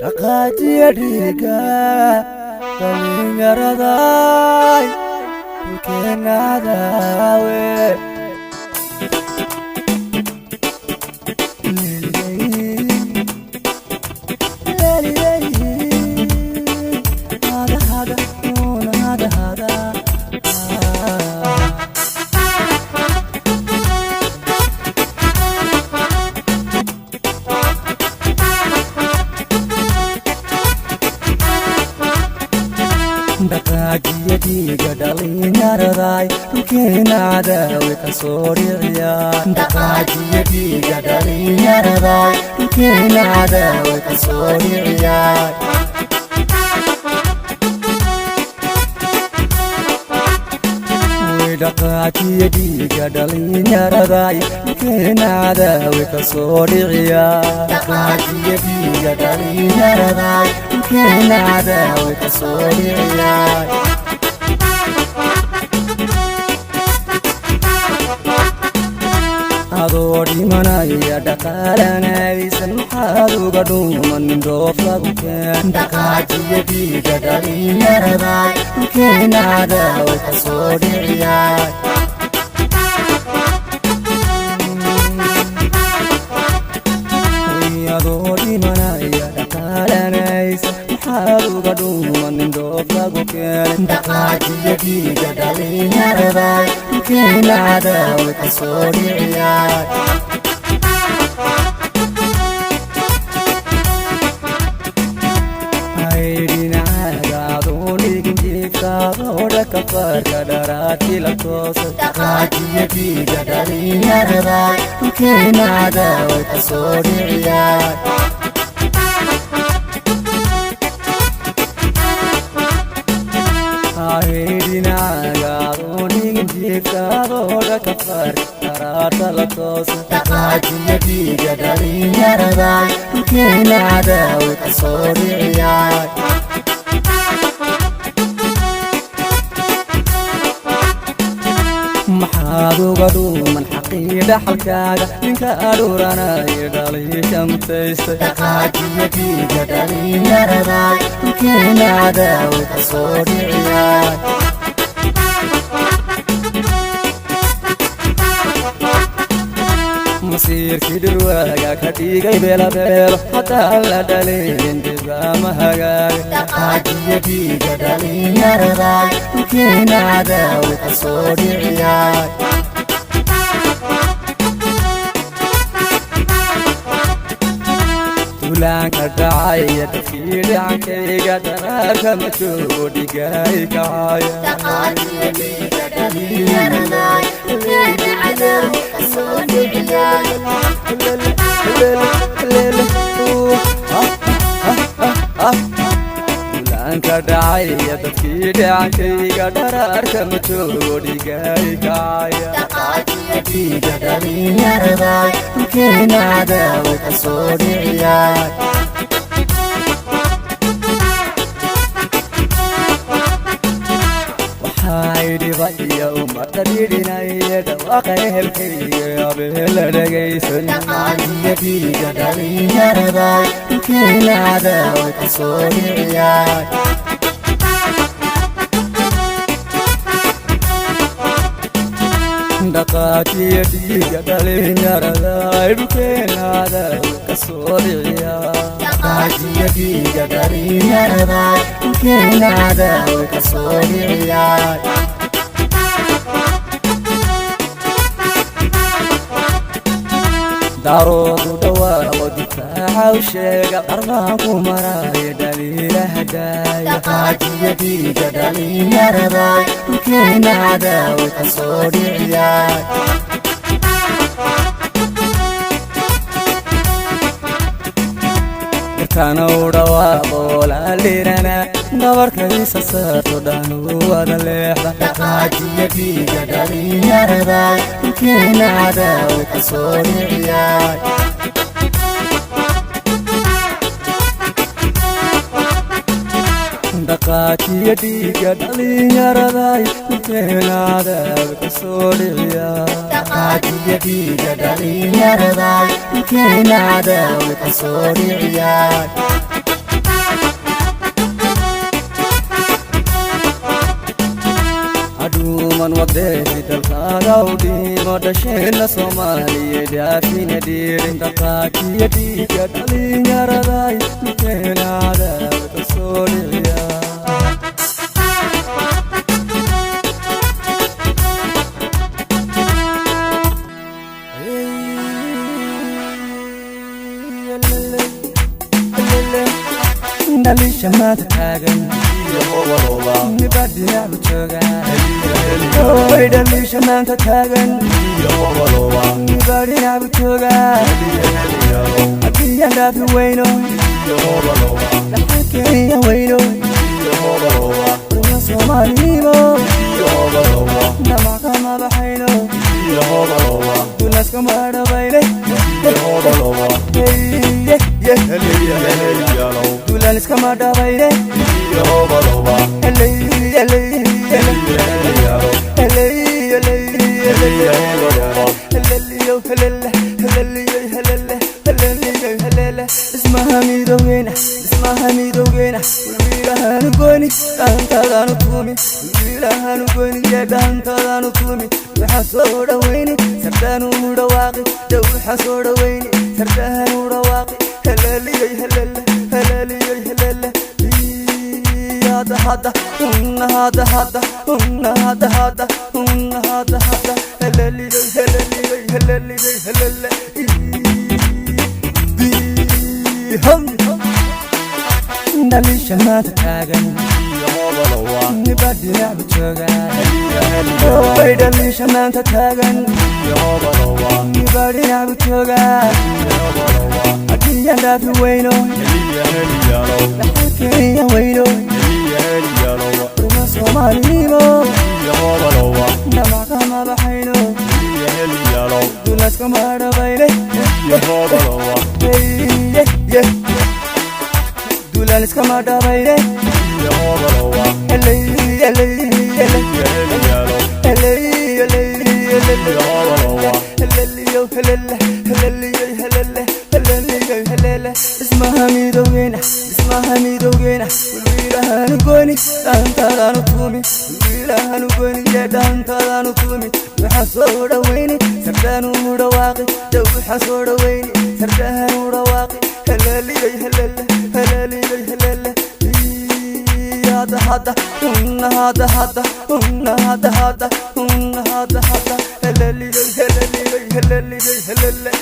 dhaqaajiya dhiiga dhallinyaraday dhulkeennaadaawe dhaqaajiya dhiiga dhallinyaraday dhulkeennaadaawe ka soo dhiciya dhaqaajiya dhiiga dhallinyaraday dhulkeennaadaawe ka soo dhiciya dhaqaajiya dhiiga dhallinyaraday dhulkeennaadaawe ka soo dhiciya dhaqaajiya dhiiga dhallinyaraday dhulkeennaadaawe ka soo dhiciya adoo dhimanaya dhaqaalanaysan maxaad uga dhuumanin dhoof lagu keen dhaqaajiya dhiiga dhallinyaraday dhulkeennaadaawe ka soo dhiciya adoo dhimanaya dhaqaalanaysan maxaad uga dhuumanin dhoof lagu keen dhaqaajiya dhiiga dhallinyaraday dhulkeennaadaawe ka soo dhiciya dhinacaga adoo dhigin jiifkaadooda kafarka dharaadkii la toosay dhaqaajiya dhiiga dhallinyaraday dhulkeennaadaawe ka soo dhiciya dhinacaga adoo dhigin jiifkaadooda kafarka dharaadka la toosay dhaqaajiya dhiiga dhallinyaraday dhulkeennaadaawe ka soo dhiciya maxaad uga dhuuman xaqii dhaxalkaaga ninka adhuuranaya dhaliisha mutaystay dhaqaajiya dhiiga dhallinyaraday dhulkeennaadaawe ka soo dhiciya masiirkii dhirwaaga ka dhigay beelabeelo haddaan la dhalinin dhibaama hagaaga dhaqaajiya dhiiga dhallinyaraday dhulkeennaadaawe ka soo dhiciya duulaanka dhacaya dadkii dhacankayga daraarka ma joogo dhigaay kacaya dhaqaajiya dhiiga dhallinyaraday dhulkeennaadaawe ka soo dhiciya duulaanka dhacaya dadkii dhacankayga daraarka ma joogo dhigaay kacaya dhaqaajiya dhiiga dhallinyaraday dhulkeennaadaawe ka soo dhiciya dhibaya ummadda dhidhinaya dhawaaqa ehelkayga abeela dhagaysan dhaqaajiya dhiiga dhallinyaraday dhulkeennaadaawe ka soo dhiciya dhaqaajiya dhiiga dhallinyaraday dhulkeennaadaawe ka soo dhiciya dhaqaajiya dhiiga dhallinyaraday dhulkeennaadaawe ka soo dhiciya daaroodu dhawaaqo difaaca u sheega qarbaanku maraya dhaliilaha daaya dhaqaajiya dhiiga dhallinyaraday dhulkeennaadaawe ka soo dhiciya kana u dhawaaqo laalirana dhabarkaysa saarto dhanu wada leexda dhaqaajiya dhiiga dhallinyaraday dhulkeennaadaawe ka soo dhiciya dhaqaajiya dhiiga dhalinyaraday dhulkeenaada ka soo dhiciya dhaqaajiya dhiiga dhalinyaraday dhulkeenaada ka soo dhiciya aduuman wadeedi dalkaaga u dhimo dhasheena Soomaaliyeed yaafina dhiirin dhaqaajiya dhiiga dhalinyaraday dhulkeenaada ka soo dhiciya dhalisha maanta taagan nibadina bujoga dhalisha maanta taagan nibadina bujoga haddii aan dhaafi weyno dhaxalkeenya weyno urma Soomaalnimo dhamakama baxayno dulaskama dhabayne dulan iskama dhabayne ismaha midowgeena wiilahanu goyni dhaantadaanu tuumi wiilahanu goyni dhaantadaanu tuumi waxaa soo dhaweyni sardaanu dhawaaqi waxaa soo dhaweyni sardaanu dhawaaqi heleliyay helele heleliyay helele hada hada hada hada hada hada hada hada heleliyay heleliyay heleliyay helele dhalisha maanta taagan nibadina bujoga dhalisha maanta taagan nibadina bujoga haddii aan dhaafi weyno dhaxalkeenya weyno urma Soomaalnimo dhamakama baxayno dulaskama dhabayne dulan iskama dhabayne ismaha midowgeena wiilahanu goyni dhaantadaanu tuumi wiilahanu goyni dhaantadaanu tuumi waxaa soo dhaweyni sardaanu dhawaaqi waxaa soo dhaweyni sardaanu dhawaaqi heleliyay helele heleliyay helele hada hada hada hada hada hada hada hada heleliyay heleliyay heleliyay helele